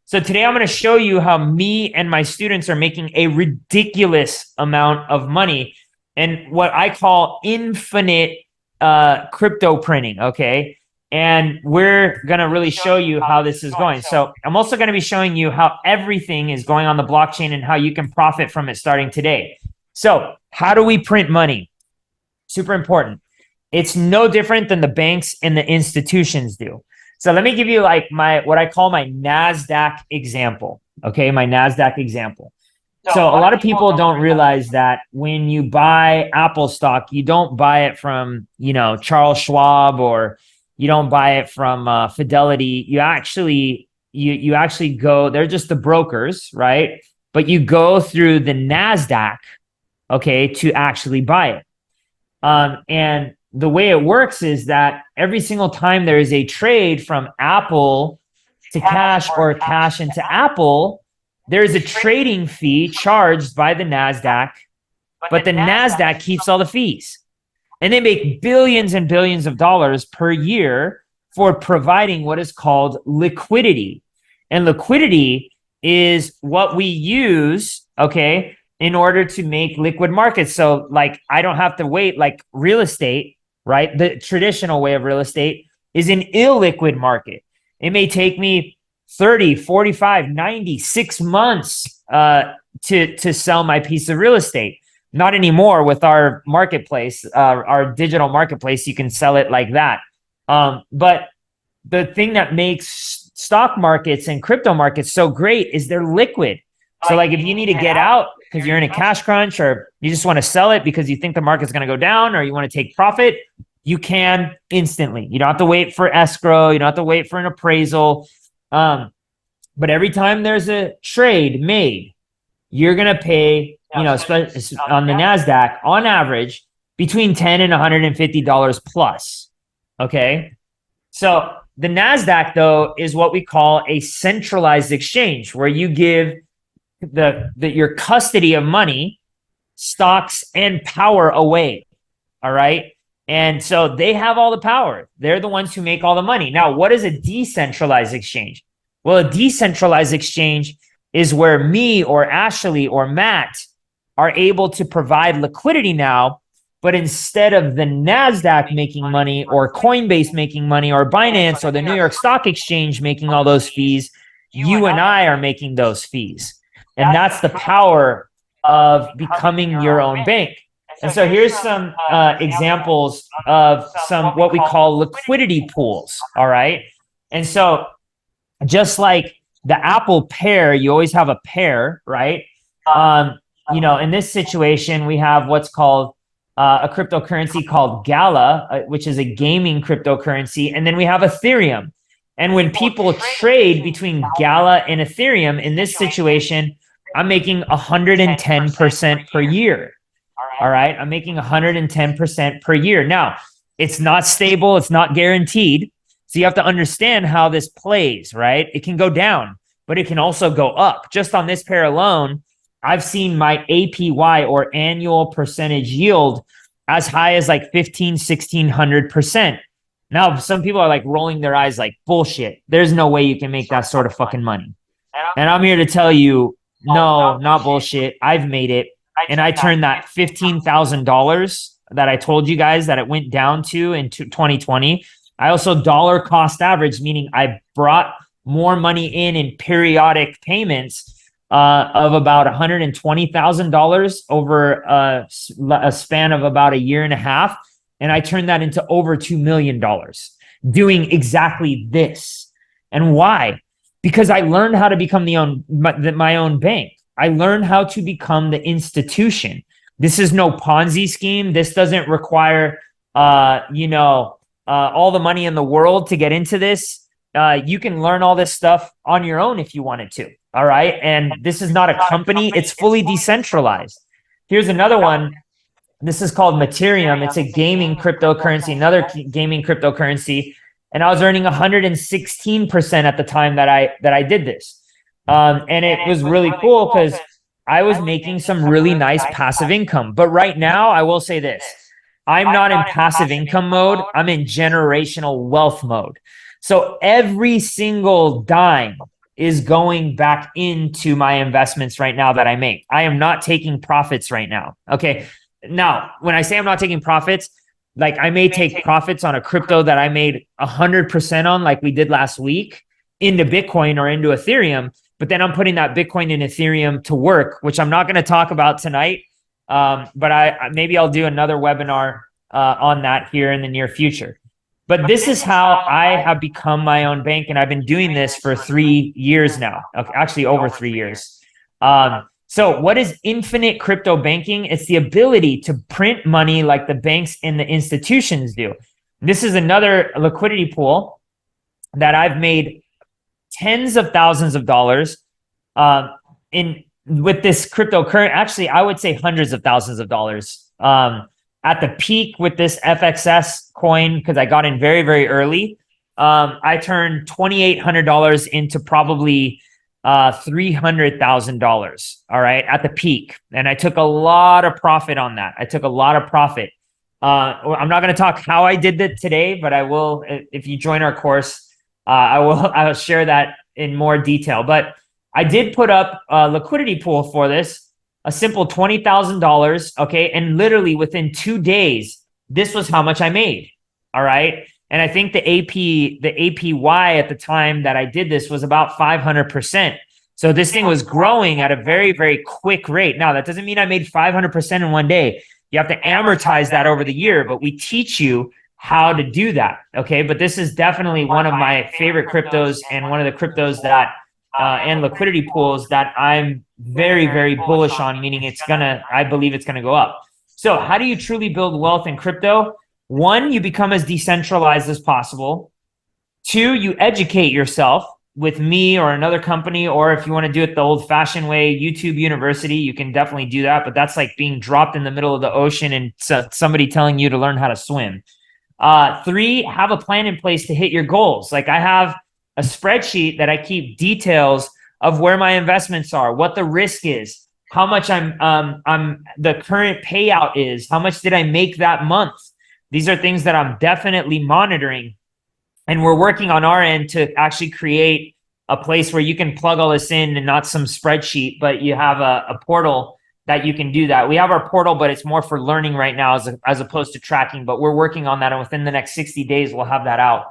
So today I'm going to show you how me and my students are making a ridiculous amount of money and what I call infinite crypto printing. Okay. And we're going to really show you how this is going. So I'm also going to be showing you how everything is going on the blockchain and how you can profit from it starting today. So how do we print money? Super important. It's no different than the banks and the institutions do. So let me give you like what I call my NASDAQ example. Okay, my NASDAQ example. So a lot of people don't realize that when you buy Apple stock, you don't buy it from, Charles Schwab, or you don't buy it from Fidelity. You actually go, they're just the brokers, right? But you go through the NASDAQ, okay, to actually buy it. And the way it works is that every single time there is a trade from Apple to cash or cash into Apple, there's a trading fee charged by the NASDAQ, but the NASDAQ keeps all the fees. And they make billions and billions of dollars per year for providing what is called liquidity. And liquidity is what we use, okay, in order to make liquid markets. So like, I don't have to wait, like real estate, right? The traditional way of real estate is an illiquid market. It may take me 30, 45, 96 months to sell my piece of real estate. Not anymore with our marketplace, our digital marketplace, you can sell it like that. But the thing that makes stock markets and crypto markets so great is they're liquid. So like if you need to get out because you're in a cash crunch, or you just want to sell it because you think the market's going to go down, or you want to take profit, you can instantly. You don't have to wait for escrow. You don't have to wait for an appraisal. But every time there's a trade made, you're going to pay, on the NASDAQ, on average, between $10 and $150 plus. Okay. So the NASDAQ, though, is what we call a centralized exchange, where you give your custody of money, stocks, and power away. All right. And so they have all the power. They're the ones who make all the money. Now, what is a decentralized exchange? Well, a decentralized exchange is where me or Ashley or Matt are able to provide liquidity now, but instead of the NASDAQ making money, or Coinbase making money, or Binance, or the New York Stock Exchange making all those fees, you and I are making those fees. And that's the power of becoming your own bank. And so here's some examples of some what we call liquidity pools. All right. And so just like the Apple pair, you always have a pair, right? In this situation, we have what's called a cryptocurrency called Gala, which is a gaming cryptocurrency. And then we have Ethereum. And when people trade between Gala and Ethereum, in this situation, I'm making 110% per year. All right. I'm making 110% per year. Now, it's not stable. It's not guaranteed. So you have to understand how this plays, right? It can go down, but it can also go up. Just on this pair alone, I've seen my APY, or annual percentage yield, as high as like 1,600%. Now, some people are like rolling their eyes like, bullshit. There's no way you can make that sort of fucking money. And I'm here to tell you, no, not bullshit. I've made it. And I turned that $15,000 that I told you guys that it went down to in 2020. I also dollar cost average, meaning I brought more money in periodic payments of about $120,000 over a span of about a year and a half. And I turned that into over $2 million doing exactly this. And why? Because I learned how to become my own bank. I learned how to become the institution. This is no Ponzi scheme. This doesn't require, all the money in the world to get into this. You can learn all this stuff on your own if you wanted to. All right. And this is not a company. It's fully decentralized. Here's another one. This is called Ethereum. It's a gaming cryptocurrency, another gaming cryptocurrency. And I was earning 116% at the time that I did this. And it was really cool because I was making some really nice passive income. But right now, I will say this. I'm not in passive income mode. I'm in generational wealth mode. So every single dime is going back into my investments right now that I make. I am not taking profits right now. Okay. Now, when I say I'm not taking profits, like I may take profits on a crypto that I made 100% on, like we did last week, into Bitcoin or into Ethereum. But then I'm putting that Bitcoin and Ethereum to work, which I'm not going to talk about tonight. But maybe I'll do another webinar on that here in the near future. But this is how I have become my own bank, and I've been doing this for 3 years now. Okay, actually, over 3 years. So what is infinite crypto banking? It's the ability to print money like the banks and the institutions do. This is another liquidity pool that I've made tens of thousands of dollars in with this cryptocurrency. Actually, I would say hundreds of thousands of dollars. At the peak with this FXS coin, because I got in very, very early, I turned $2,800 into probably $300,000. All right, at the peak, and I took a lot of profit on that. I took a lot of profit. I'm not going to talk how I did that today, but I will if you join our course. I'll share that in more detail. But I did put up a liquidity pool for this. A simple $20,000, okay? And literally within 2 days, this was how much I made, all right? And I think the APY at the time that I did this was about 500%. So this thing was growing at a very, very quick rate. Now, that doesn't mean I made 500% in one day. You have to amortize that over the year, but we teach you how to do that, okay? But this is definitely one of my favorite cryptos and one of the cryptos that and liquidity pools that I'm very, very bullish on, meaning I believe it's gonna go up. So how do you truly build wealth in crypto? One, you become as decentralized as possible. Two, you educate yourself with me or another company, or if you want to do it the old fashioned way, YouTube University, you can definitely do that. But that's like being dropped in the middle of the ocean and somebody telling you to learn how to swim. Three, have a plan in place to hit your goals. Like I have a spreadsheet that I keep details of where my investments are, what the risk is, how much I'm the current payout is, how much did I make that month. These are things that I'm definitely monitoring. And we're working on our end to actually create a place where you can plug all this in and not some spreadsheet, but you have a portal that you can do that. We have our portal, but it's more for learning right now as opposed to tracking, but we're working on that. And within the next 60 days, we'll have that out.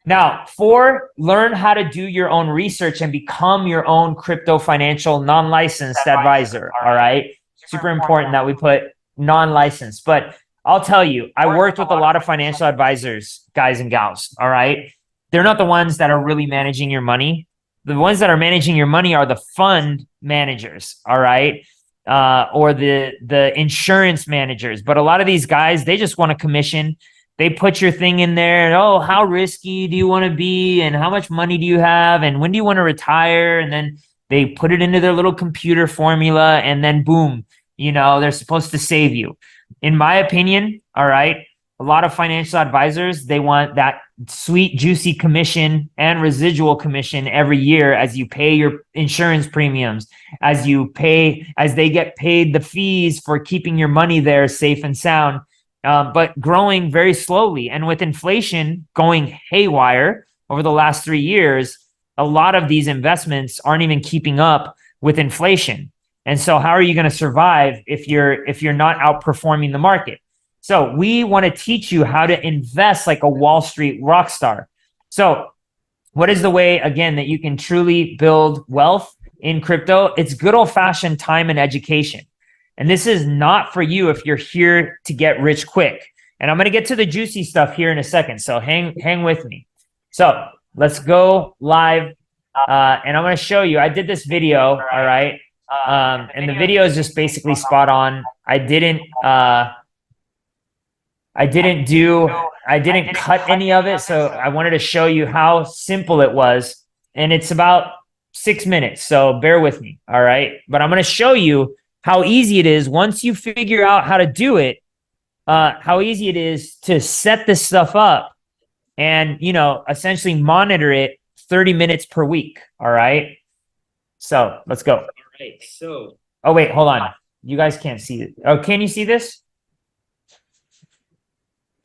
Now, four, learn how to do your own research and become your own crypto financial non-licensed advisor. All right. Super important that we put non-licensed, but I'll tell you, I worked with a lot of financial advisors, guys and gals. All right. They're not the ones that are really managing your money. The ones that are managing your money are the fund managers. All right. Or the insurance managers. But a lot of these guys, they just want a commission. They put your thing in there and, oh, how risky do you want to be? And how much money do you have? And when do you want to retire? And then they put it into their little computer formula and then boom, they're supposed to save you. In my opinion, all right, a lot of financial advisors, they want that sweet, juicy commission and residual commission every year as you pay your insurance premiums, as they get paid the fees for keeping your money there safe and sound. But growing very slowly. And with inflation going haywire over the last 3 years, a lot of these investments aren't even keeping up with inflation. And so how are you going to survive if you're not outperforming the market? So we want to teach you how to invest like a Wall Street rock star. So what is the way, again, that you can truly build wealth in crypto? It's good old-fashioned time and education. And this is not for you if you're here to get rich quick. And I'm going to get to the juicy stuff here in a second. So hang with me. So let's go live. And I'm going to show you, I did this video. All right. And the video is just basically spot on. I didn't cut any of it. So I wanted to show you how simple it was. And it's about 6 minutes. So bear with me. All right. But I'm going to show you how easy it is once you figure out how to do it, how easy it is to set this stuff up and, essentially monitor it 30 minutes per week. All right. So let's go. All right. So, oh, wait, hold on. You guys can't see it. Oh, can you see this?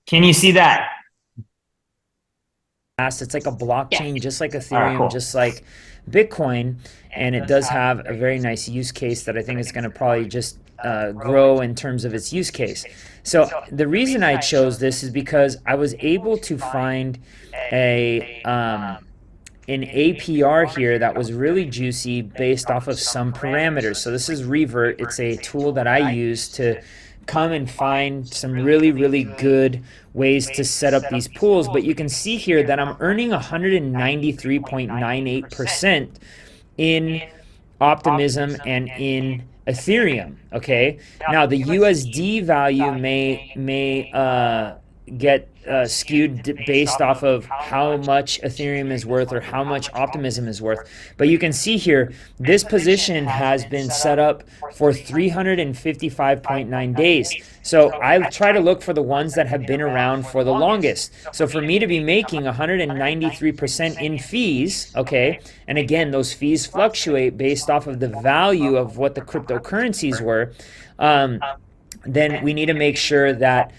Can you see that? fast. It's like a blockchain, just like All right, Ethereum, cool. just like Bitcoin. And it does have a very nice use case that I think is going to probably just grow in terms of its use case. So the reason I chose this is because I was able to find a an APR here that was really juicy based off of some parameters. So this is Revert. It's a tool that I use to come and find some really, really good ways to set up these pools. But you can see here that I'm earning 193.98% in Optimism and in Ethereum. Okay. Now the USD value may get skewed based off of how much Ethereum is worth or how much Optimism is worth. But you can see here, this position has been set up for 355.9 days. So I try to look for the ones that have been around for the longest. So for me to be making 193% in fees, okay, and again, those fees fluctuate based off of the value of what the cryptocurrencies were, then we need to make sure that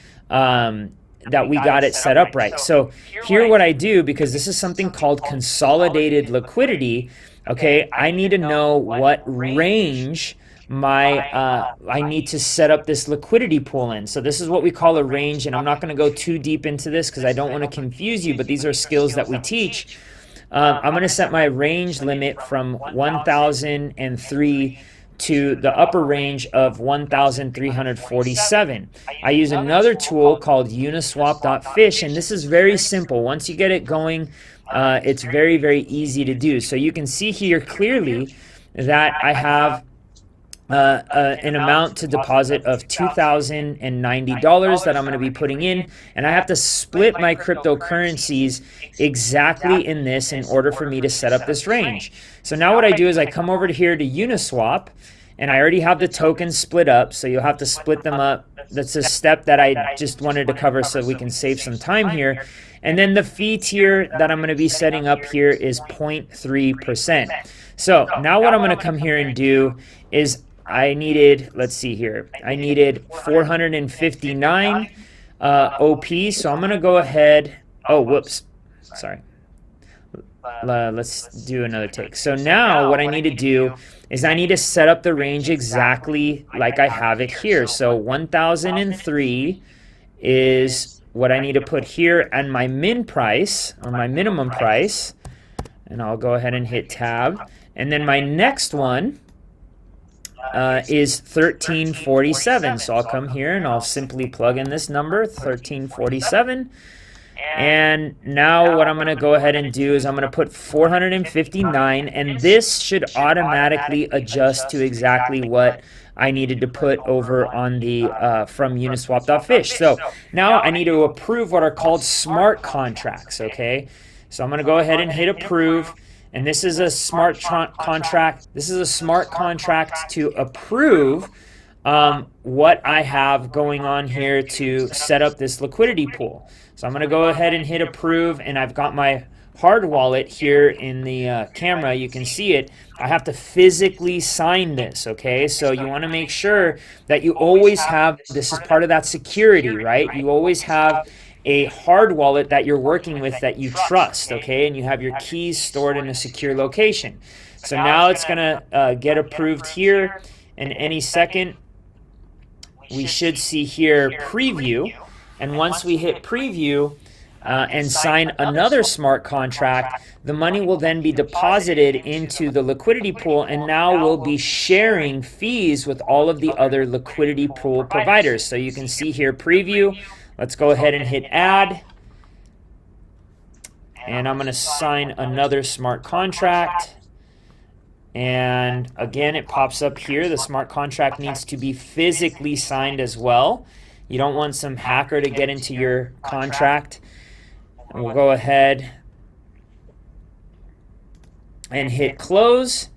that we got it set up right. So here what I do, because this is something called consolidated liquidity, okay, I need to know what range I need to set up this liquidity pool in. So this is what we call a range, and I'm not going to go too deep into this because I don't want to confuse you, but these are skills that we teach. I'm going to set my range limit from 1003 to the upper range of 1,347. I use another tool called uniswap.fish, and this is very simple. Once you get it going, it's very, very easy to do. So you can see here clearly that I have an amount to deposit of $2,090 that I'm going to be putting in, and I have to split my cryptocurrencies exactly in this in order for me to set up this range. So now what I do is I come over to here to Uniswap, and I already have the tokens split up, so you'll have to split them up. That's a step that I just wanted to cover so we can save some time here. And then the fee tier that I'm going to be setting up here is 0.3%. So now what I'm going to come here and do is I needed, let's see here, I needed 459 OP. So I'm going to go ahead. Oh, whoops. Sorry. Let's do another take. So now what I need to do is I need to set up the range exactly like I have it here. So 1003 is what I need to put here, and my min price or my minimum price, and I'll go ahead and hit tab. And then my next one is 1347. So I'll come here and I'll simply plug in this number, 1347. And now what I'm going to go ahead and do is I'm going to put 459, and this should automatically adjust to exactly what I needed to put over on the from Uniswap.fish. So now I need to approve what are called smart contracts, okay? So I'm going to go ahead and hit approve. And this is a smart contract. This is a smart contract to approve what I have going on here to set up this liquidity pool. So I'm going to go ahead and hit approve, and I've got my hard wallet here in the camera. You can see it. I have to physically sign this, okay? So you want to make sure that you always have, this is part of that security, right? You always have a hard wallet that you're working with that you trust, okay? And you have your keys stored in a secure location. So now it's going to get approved here, and any second we should see here preview. And once we hit preview and sign another smart contract, the money will then be deposited into the liquidity pool, and now we'll be sharing fees with all of the other liquidity pool providers. So you can see here preview. Let's go ahead and hit add. And I'm going to sign another smart contract. And again, it pops up here. The smart contract needs to be physically signed as well. You don't want some hacker to get into your contract. And we'll go ahead and hit close.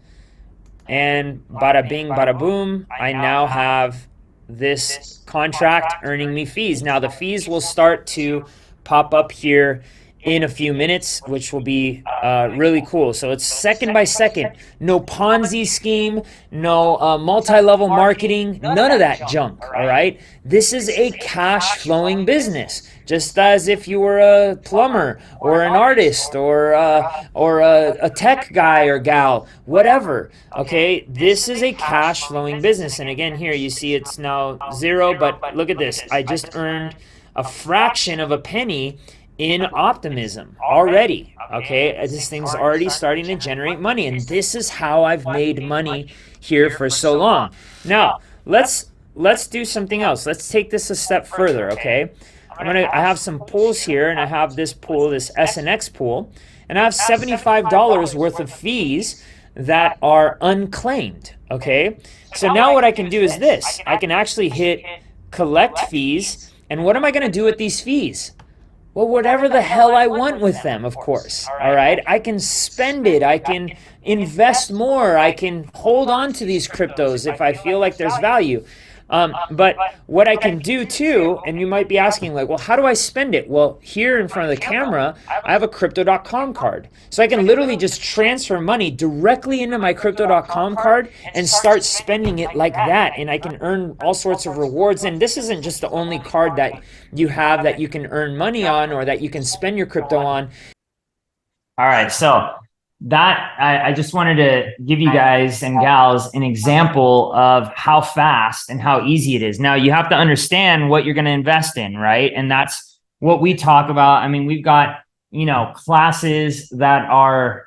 And bada bing, bada boom, I now have this contract earning me fees. Now the fees will start to pop up here in a few minutes, which will be really cool. So it's second by second, no Ponzi scheme, no multi-level marketing, none of that junk. All right, this is a cash flowing business, just as if you were a plumber or an artist or a tech guy or gal, whatever. Okay, this is a cash flowing business. And again, here you see it's now 0, but look at this. I just earned a fraction of a penny in optimism already. Okay, this thing's already starting to generate money, and this is how I've made money here for so long. Now let's do something else. Let's take this a step further. Okay, I have some pools here, and I have this pool, this SNX pool, and I have $75 worth of fees that are unclaimed. Okay, so now what I can do is this. I can actually hit collect fees, and what am I going to do with these fees? Well, whatever the hell I want with them, of course. All right, I can spend it, I can invest more, I can hold on to these cryptos if I feel like there's value. But what I can do too, and you might be asking, like, well, how do I spend it? Well, here in front of the camera, I have a crypto.com card. So I can literally just transfer money directly into my crypto.com card and start spending it like that. And I can earn all sorts of rewards. And this isn't just the only card that you have that you can earn money on or that you can spend your crypto on. All right, so that I just wanted to give you guys and gals an example of how fast and how easy it is. Now you have to understand what you're going to invest in, right? And that's what we talk about. I mean, we've got, you know, classes that are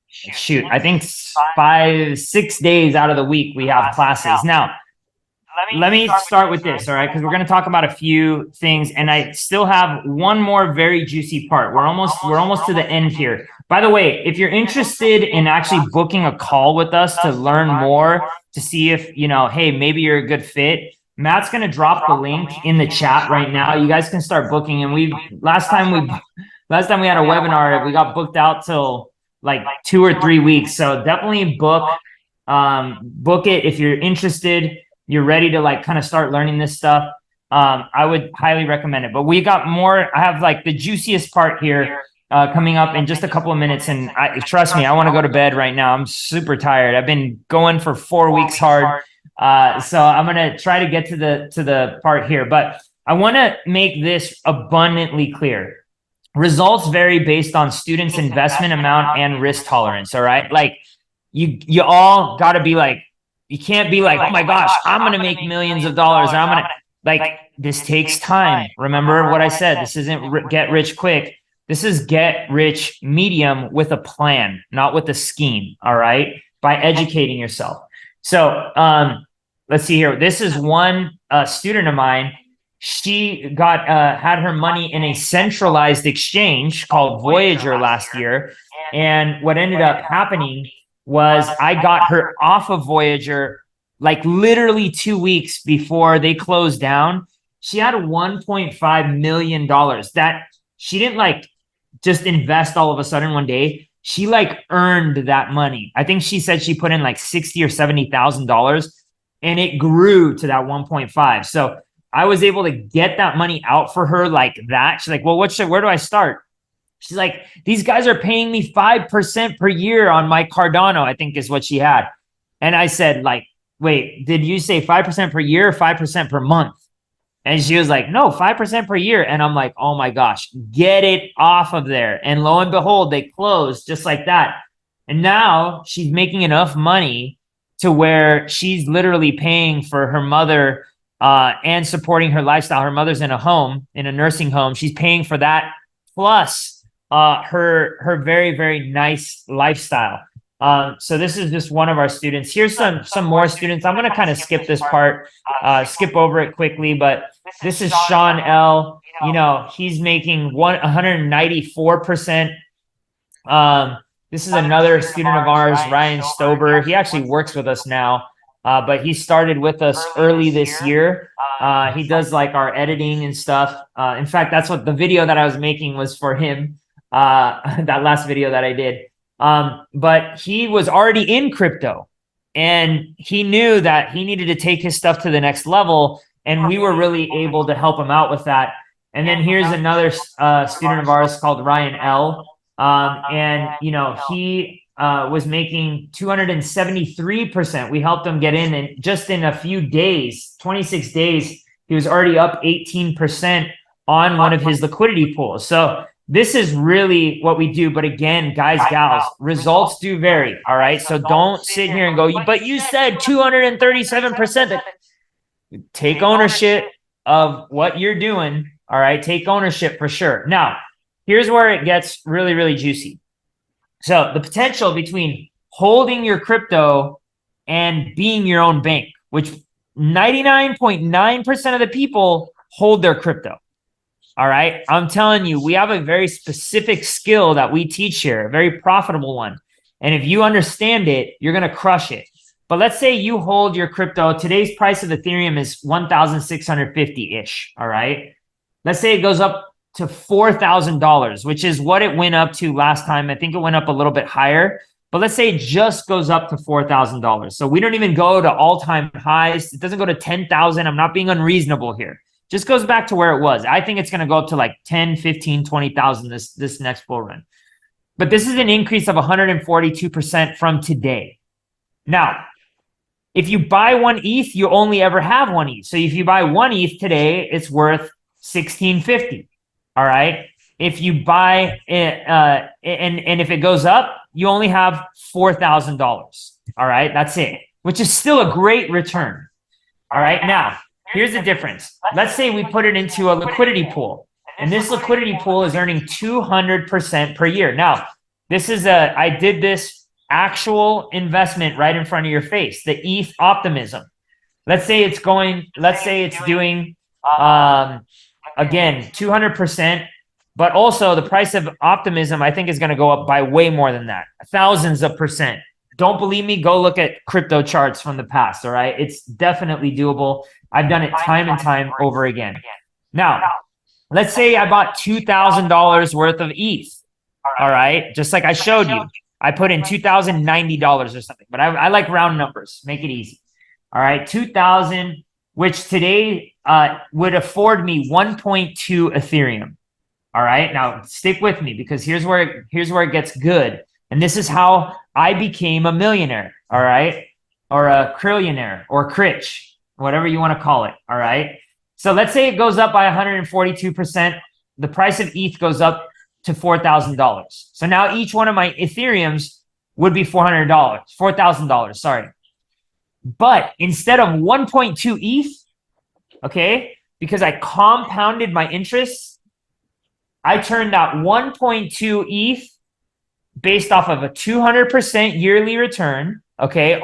shoot, I think 5-6 days out of the week we have classes. Now let me start with this, all right? Because we're going to talk about a few things, and I still have one more very juicy part. We're almost to the end here. By the way, if you're interested in actually booking a call with us to learn more, to see if, you know, hey, maybe you're a good fit, Matt's going to drop the link in the chat right now. You guys can start booking. And last time we had a webinar, we got booked out till like 2 or 3 weeks. So definitely book it if you're interested. You're ready to like kind of start learning this stuff. I would highly recommend it. But we got more. I have like the juiciest part here coming up in just a couple of minutes. And trust me, I want to go to bed right now. I'm super tired. I've been going for 4 weeks hard. So I'm going to try to get to the part here. But I want to make this abundantly clear. Results vary based on students' investment amount and risk tolerance. All right. Like you all got to be like, you can't be like, oh my gosh, I'm going to make millions of dollars. And I'm going to like, this takes time. Remember what I said, this isn't get rich quick. This is get rich medium with a plan, not with a scheme. All right. By educating yourself. So, let's see here. This is one student of mine. She got, had her money in a centralized exchange called Voyager last year. And what ended up happening was I got her off of Voyager like literally 2 weeks before they closed down. She had $1.5 million that she didn't like just invest all of a sudden one day. She like earned that money. I think she said she put in like $60,000 or $70,000 and it grew to that 1.5. So I was able to get that money out for her like that. She's like, well, where do I start? She's like, these guys are paying me 5% per year on my Cardano, I think is what she had. And I said, like, wait, did you say 5% per year or 5% per month? And she was like, no, 5% per year. And I'm like, oh my gosh, get it off of there. And lo and behold, they closed just like that. And now she's making enough money to where she's literally paying for her mother and supporting her lifestyle. Her mother's in a nursing home. She's paying for that plus her very, very nice lifestyle. So this is just one of our students. Here's some more students. I'm going to kind of skip this part, skip over it quickly, but this is Sean L. You know, he's making 194%. This is another student of ours, Ryan Stober. He actually works with us now, but he started with us early this year. He does like our editing and stuff. In fact, that's what the video that I was making was for him. That last video that I did. But he was already in crypto and he knew that he needed to take his stuff to the next level. And we were really able to help him out with that. And then here's another student of ours called Ryan L. And you know, he was making 273%. We helped him get in, and just in a few days, 26 days, he was already up 18% on one of his liquidity pools. So this is really what we do. But again, guys, gals, results do vary. All right. So don't sit here and go, but you said 237%. Take ownership of what you're doing. All right. Take ownership for sure. Now, here's where it gets really, really juicy. So the potential between holding your crypto and being your own bank, which 99.9% of the people hold their crypto. All right. I'm telling you, we have a very specific skill that we teach here, a very profitable one. And if you understand it, you're going to crush it. But let's say you hold your crypto. Today's price of Ethereum is 1,650-ish. All right. Let's say it goes up to $4,000, which is what it went up to last time. I think it went up a little bit higher, but let's say it just goes up to $4,000. So we don't even go to all-time highs. It doesn't go to 10,000. I'm not being unreasonable here. Just goes back to where it was. I think it's going to go up to like 10, 15, 20,000 this next bull run. But this is an increase of 142% from today. Now, if you buy one ETH, you only ever have one ETH. So if you buy one ETH today, it's worth 1650. All right. If you buy it, and if it goes up, you only have $4,000. All right. That's it, which is still a great return. All right. Now, here's the difference. Let's say we put it into a liquidity pool, and this liquidity pool is earning 200% per year. Now, I did this actual investment right in front of your face, the ETH optimism. Let's say it's doing, again, 200%, but also the price of optimism, I think, is going to go up by way more than that, thousands of percent. Don't believe me? Go look at crypto charts from the past. All right. It's definitely doable. I've done it time and time over again. Now, let's say I bought $2,000 worth of ETH. All right. Just like I showed you, I put in $2,090 or something, but I like round numbers. Make it easy. All right. 2,000, which today would afford me 1.2 Ethereum. All right. Now stick with me, because here's where it gets good. And this is how I became a millionaire. All right. Or a trillionaire or critch, whatever you want to call it. All right. So let's say it goes up by 142%. The price of ETH goes up to $4,000. So now each one of my Ethereums would be $4,000, sorry. But instead of 1.2 ETH, okay, because I compounded my interest, I turned that 1.2 ETH based off of a 200% yearly return, okay,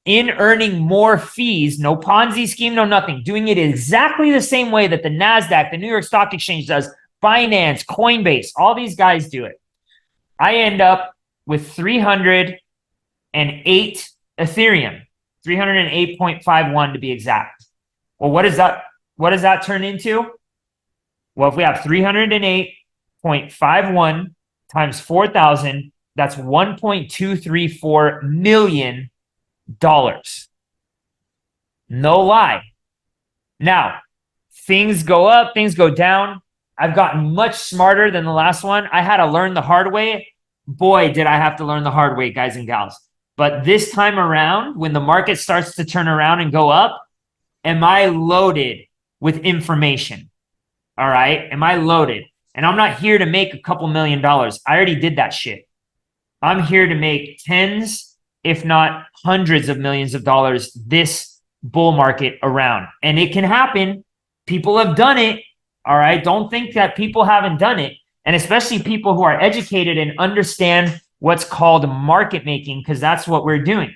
in earning more fees, no Ponzi scheme, no nothing, doing it exactly the same way that the NASDAQ, the New York Stock Exchange does, Binance, Coinbase, all these guys do it. I end up with 308 Ethereum, 308.51 to be exact. Well, what does that turn into? Well, if we have 308.51 times 4,000, that's $1.234 million. No lie. Now, things go up, things go down. I've gotten much smarter than the last one. I had to learn the hard way. Boy, did I have to learn the hard way, guys and gals. But this time around, when the market starts to turn around and go up, am I loaded with information? All right? Am I loaded? And I'm not here to make a couple $1 million. I already did that shit. I'm here to make tens, if not hundreds of millions of dollars this bull market around. And it can happen. People have done it. All right. Don't think that people haven't done it. And especially people who are educated and understand what's called market making, because that's what we're doing.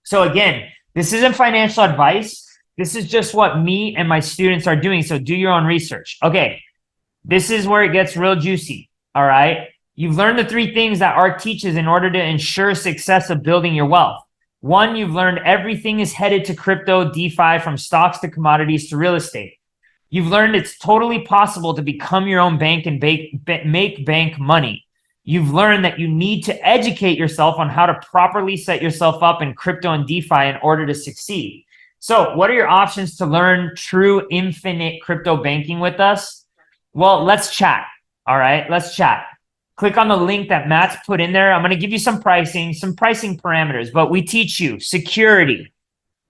So again, this isn't financial advice. This is just what me and my students are doing. So do your own research. Okay. This is where it gets real juicy. All right. You've learned the 3 things that Arc teaches in order to ensure success of building your wealth. 1, you've learned everything is headed to crypto, DeFi, from stocks to commodities to real estate. You've learned it's totally possible to become your own bank and make bank money. You've learned that you need to educate yourself on how to properly set yourself up in crypto and DeFi in order to succeed. So what are your options to learn true infinite crypto banking with us? Well, let's chat. All right, let's chat. Click on the link that Matt's put in there. I'm going to give you some pricing parameters, but we teach you security.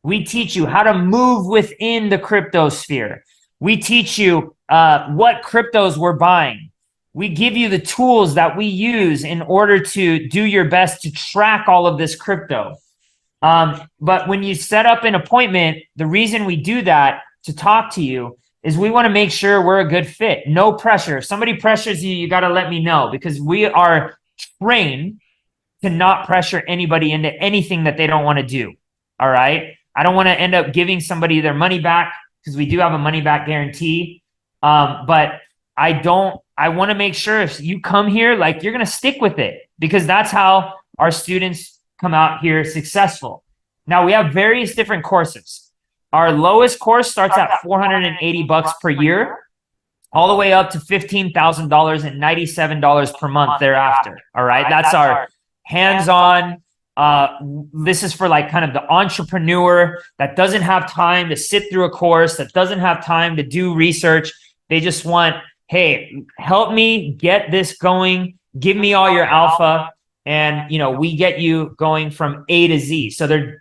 We teach you how to move within the crypto sphere. We teach you what cryptos we're buying. We give you the tools that we use in order to do your best to track all of this crypto. But when you set up an appointment, the reason we do that to talk to you is we want to make sure we're a good fit. No pressure. If somebody pressures you, you got to let me know, because we are trained to not pressure anybody into anything that they don't want to do. All right. I don't want to end up giving somebody their money back, because we do have a money back guarantee. But I want to make sure if you come here, like, you're going to stick with it, because that's how our students come out here successful. Now, we have various different courses. Our lowest course starts at $480 per year, all the way up to $15,000 and $97 per month thereafter. All right. That's our hands-on. This is for like kind of the entrepreneur that doesn't have time to sit through a course, that doesn't have time to do research. They just want, hey, help me get this going. Give me all your alpha. And, we get you going from A to Z. So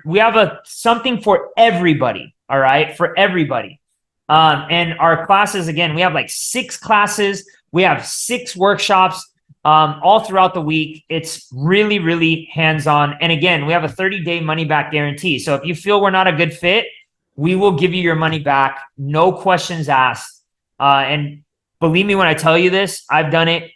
we have something for everybody. All right. For everybody. And our classes, again, we have like 6 classes. We have 6 workshops, all throughout the week. It's really, really hands-on. And again, we have a 30-day money-back guarantee. So if you feel we're not a good fit, we will give you your money back. No questions asked. And believe me when I tell you this, I've done it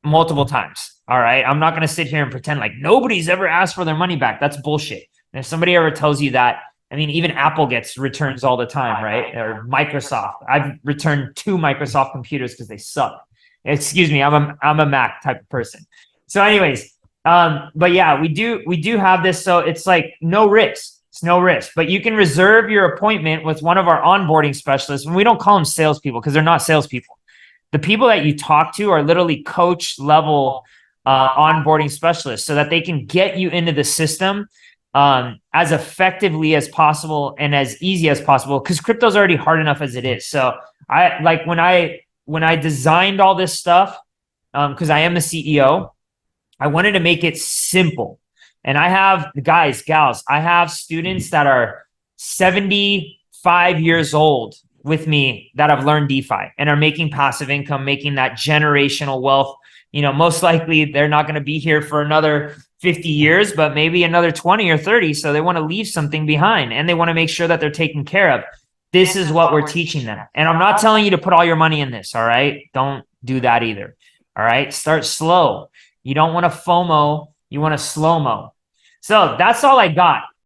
multiple times. All right. I'm not going to sit here and pretend like nobody's ever asked for their money back. That's bullshit. And if somebody ever tells you that, I mean, even Apple gets returns all the time, right? Or Microsoft. I've returned 2 Microsoft computers because they suck. Excuse me. I'm a Mac type of person. So anyways, but yeah, we do have this. So it's like no risk. It's no risk, but you can reserve your appointment with one of our onboarding specialists. And we don't call them salespeople, because they're not salespeople. The people that you talk to are literally coach level onboarding specialists, so that they can get you into the system as effectively as possible and as easy as possible, because crypto is already hard enough as it is. So I like when I designed all this stuff, because I am the CEO, I wanted to make it simple. And I have guys, gals, I have students that are 75 years old with me that have learned DeFi and are making passive income, making that generational wealth. Most likely they're not going to be here for another 50 years, but maybe another 20 or 30. So they want to leave something behind, and they want to make sure that they're taken care of. This is what we're teaching them. And I'm not telling you to put all your money in this. All right. Don't do that either. All right. Start slow. You don't want to FOMO. You want to slow-mo. So that's all I got.